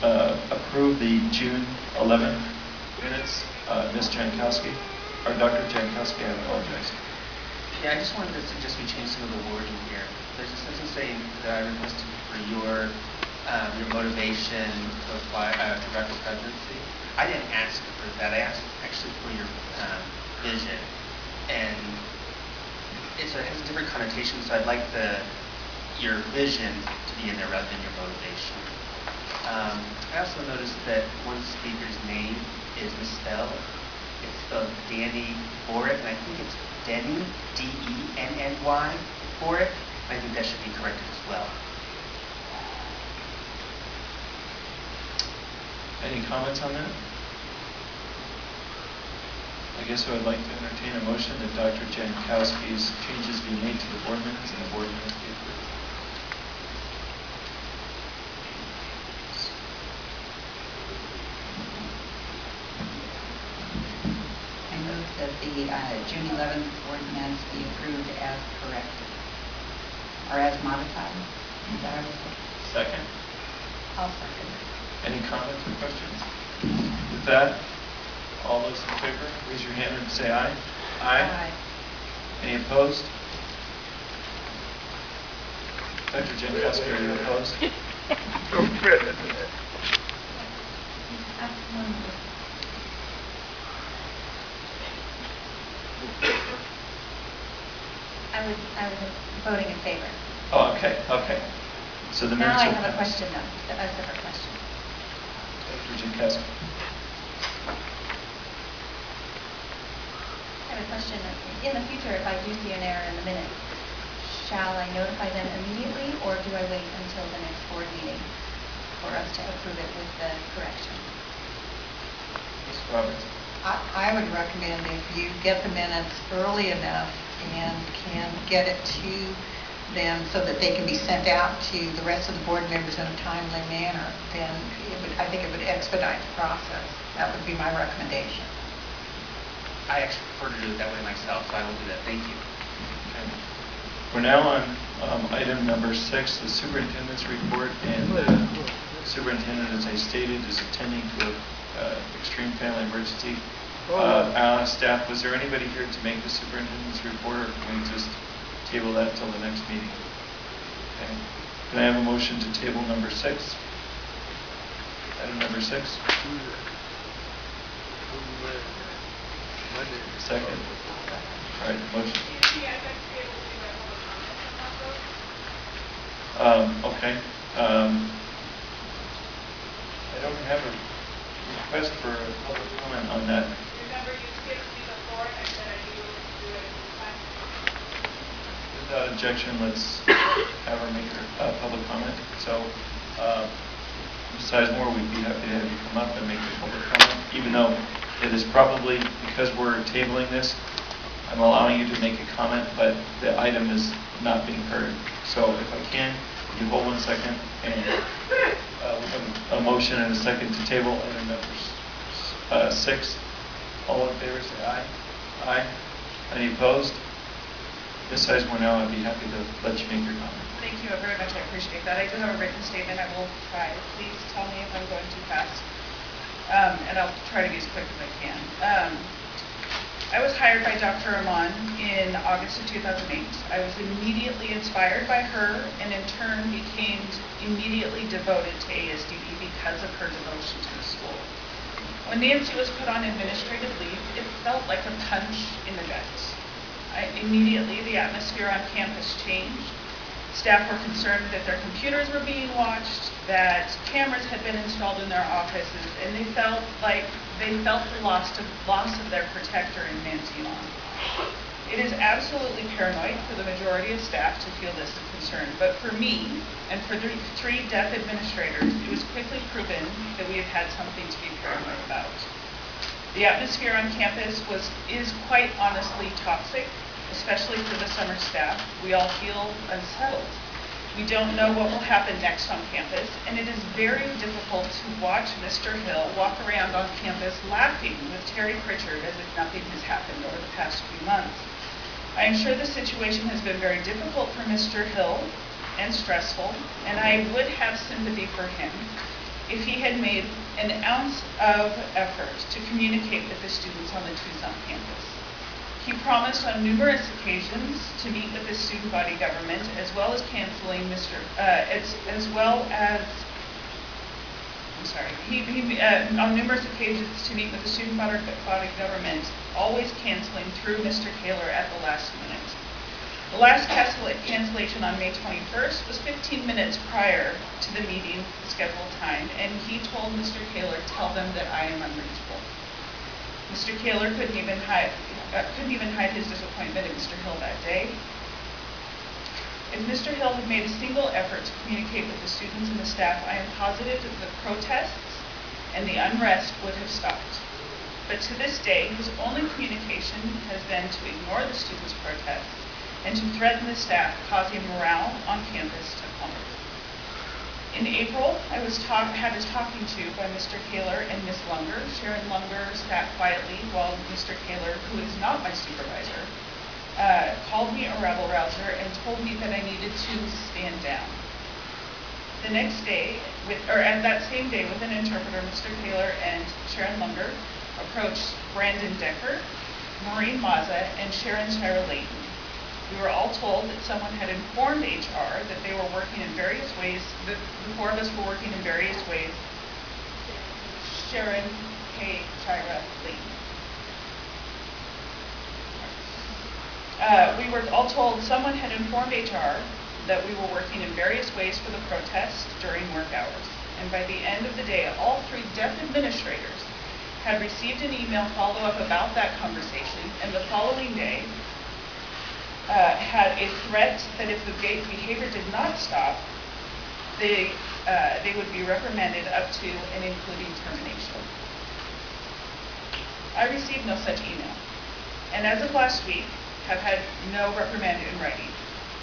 approve the June 11th minutes. Ms. Jankowski, or Dr. Jankowski, I apologize. Yeah, I just wanted to suggest we change some of the wording here. There's a sentence saying that I requested for your motivation to apply to run for presidency. I didn't ask for that. I asked actually for your vision, and it has a different connotation. So I'd like your vision to be in there rather than your motivation. I also noticed that one speaker's name is misspelled. It's spelled Danny Boric, and I think it's Denny, D-E-N-N-Y, Boric. I think that should be corrected as well. Any comments on that? I guess I would like to entertain a motion that Dr. Jankowski's changes be made to the board minutes and the board minutes be approved. I move that the June 11th board minutes be approved as corrected, or as modified. Is that what I said? Second. I'll second. Any comments or questions? With that, all those in favor, raise your hand and say aye. Aye. Any opposed? Dr. Jankowski, are you opposed? I was voting in favor. Oh, okay, okay. So the Now minutes I are have a passed. question, though, a separate question. Dr. Jankowski. I have a question. In the future, if I do see an error in the minutes, shall I notify them immediately, or do I wait until the next board meeting for us to approve it with the correction? Ms. Roberts. I would recommend if you get the minutes early enough and can get it to them so that they can be sent out to the rest of the board members in a timely manner, then I think it would expedite the process. That would be my recommendation. I actually prefer to do it that way myself, so I will do that. Thank you. Okay. We're now on item number 6, the superintendent's report, and the superintendent, as I stated, is attending to an extreme family emergency. Staff, was there anybody here to make the superintendent's report, or can we just table that until the next meeting? Okay. Can I have a motion to table number 6? Item number 6? Second. All right, motion. Okay. I don't have a request for a public comment on that. Remember, you skipped me before, and I said I knew you would do it this time. Without objection, let's have her make her public comment. So, Ms. Sizemore, we'd be happy to have you come up and make a public comment, even though it is probably, because we're tabling this, I'm allowing you to make a comment, but the item is not being heard. So if I can, you hold 1 second, and we have a motion and a second to table item number 6. All in favor, say aye. Aye. Any opposed? Ms. Sizemore, now I'd be happy to let you make your comment. Thank you very much. I appreciate that. I do have a written statement. I will try. Please tell me if I'm going too fast. And I'll try to be as quick as I can. I was hired by Dr. Rahman in August of 2008. I was immediately inspired by her, and in turn became immediately devoted to Asdb because of her devotion to the school. When Nancy was put on administrative leave, it felt like a punch in the gut. Immediately, the atmosphere on campus changed. Staff were concerned that their computers were being watched, that cameras had been installed in their offices, and they felt the loss of their protector in Nancy Long. It is absolutely paranoid for the majority of staff to feel this concern, but for me and for the 3 deaf administrators, it was quickly proven that we have had something to be paranoid about. The atmosphere on campus is quite honestly toxic, especially for the summer staff. We all feel unsettled. We don't know what will happen next on campus, and it is very difficult to watch Mr. Hill walk around on campus laughing with Terry Pritchard as if nothing has happened over the past few months. I am sure the situation has been very difficult for Mr. Hill and stressful, and I would have sympathy for him. if he had made an ounce of effort to communicate with the students on the Tucson campus. He promised on numerous occasions to meet with the student body government, as well as canceling on numerous occasions to meet with the student body government, always canceling through Mr. Kaler at the last minute. The last cancellation on May 21st was 15 minutes prior to the meeting scheduled time, and he told Mr. Kaler, "Tell them that I am unreachable." Mr. Kaler couldn't even hide his disappointment at Mr. Hill that day. If Mr. Hill had made a single effort to communicate with the students and the staff, I am positive that the protests and the unrest would have stopped. But to this day, his only communication has been to ignore the students' protests and to threaten the staff, causing morale on campus to plummet. In April, I was had a talking to by Mr. Kaler and Ms. Lunger. Sharon Lunger sat quietly while Mr. Kaler, who is not my supervisor, called me a rabble-rouser and told me that I needed to stand down. The next day, at that same day, with an interpreter, Mr. Kaler and Sharon Lunger approached Brandon Decker, Maureen Maza, and Sharon Tyra Layton. We were all told that someone had informed HR that they were working in various ways, that the four of us were working in various ways. Sharon, Kay, Tyra, Layton. We were all told someone had informed HR that we were working in various ways for the protest during work hours. And by the end of the day, all three deaf administrators had received an email follow-up about that conversation, and the following day had a threat that if the behavior did not stop, they would be reprimanded up to and including termination. I received no such email, and as of last week, have had no reprimand in writing.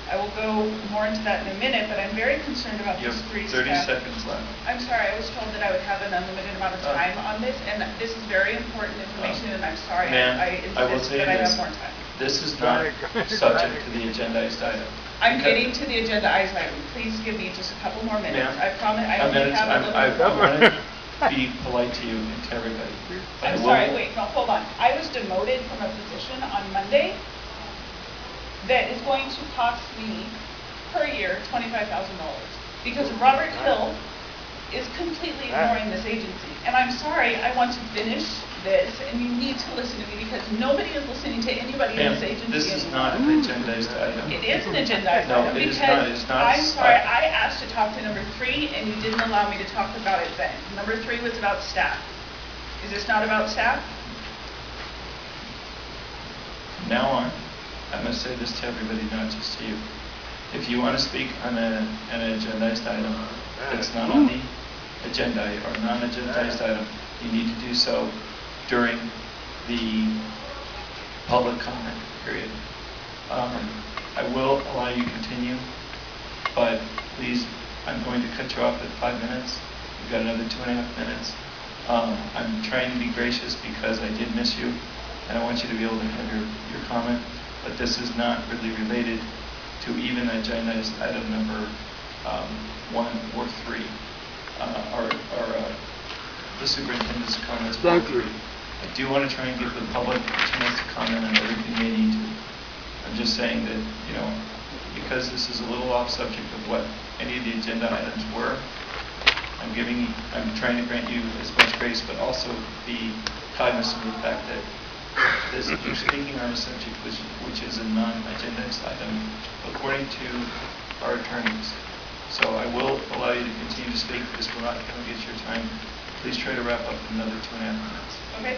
I will go more into that in a minute, but I'm very concerned about You these have three 30 staff. seconds left. I'm sorry, I was told that I would have an unlimited amount of time on this, and this is very important information, and I'm sorry, Ma'am, I I will insist say that I this. have more time. This is not subject to the agendized item. I'm Because- getting to the agenda item. Please give me just a couple more minutes. Ma'am, I promise, I a only minute, have a little. I want to be polite to you and to everybody. But I I'm will- sorry, wait, no, hold on. I was demoted from a position on Monday that is going to cost me per year $25,000 because Robert Hill is completely ignoring this agency. And I'm sorry, I want to finish this, and you need to listen to me because nobody is listening to anybody in Ma'am, this agency this is anymore. not an agendized item. It is an agenda No, item it is because not. It's not. I'm sorry, I asked to talk to number 3 and you didn't allow me to talk about it then. Number 3 was about staff. Is this not about staff? From now on, I must say this to everybody, not just to you. If you want to speak on an agendized item that's not on the agenda or non-agendized item, you need to do so during the public comment period. I will allow you to continue, but please, I'm going to cut you off at 5 minutes. You've got another 2.5 minutes. I'm trying to be gracious because I did miss you, and I want you to be able to have your comment, but this is not really related to even agendized item number 1 or 3, or the superintendent's comments. Thank you. I do want to try and give the public a chance to comment on everything they need to. I'm just saying that, because this is a little off subject of what any of the agenda items were, I'm trying to grant you as much grace, but also be cognizant of the fact that you're speaking on a subject which is a non-agendized item, according to our attorneys. So I will allow you to continue to speak because we're not going to get your time. Please try to wrap up in another 2.5 minutes. Okay.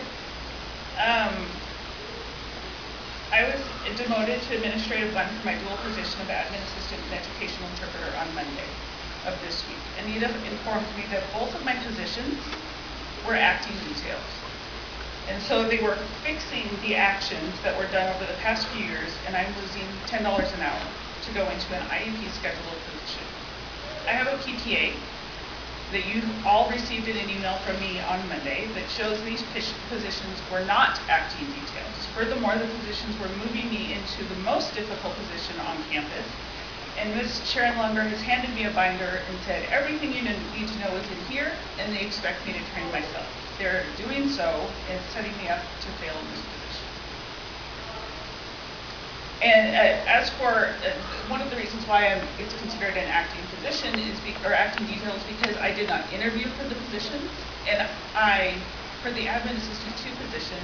I was demoted to administrative 1 for my dual position of admin assistant and educational interpreter on Monday of this week. Anita informed me that both of my positions were acting details. And so they were fixing the actions that were done over the past few years, and I'm losing $10 an hour to go into an IEP scheduled position. I have a PTA that you all received in an email from me on Monday that shows these positions were not acting details. Furthermore, the positions were moving me into the most difficult position on campus, And Ms. Sharon Lunger has handed me a binder and said, everything you need to know is in here, and they expect me to train myself. They're doing so and setting me up to fail in this position. And as for one of the reasons why it's considered an acting position or acting detail is because I did not interview for the position, and for the admin assistant 2 position,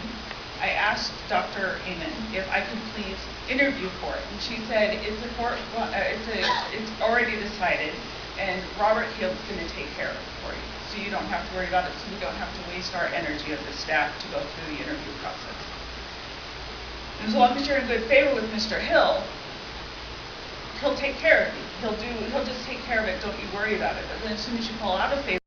I asked Dr. Amen if I could please interview for it, and she said it's already decided, and Robert Hill's going to take care of it for you, so you don't have to worry about it, so we don't have to waste our energy of the staff to go through the interview process. And as long as you're in good favor with Mr. Hill, he'll take care of you. He'll just take care of it. Don't you worry about it. But then as soon as you fall out of favor,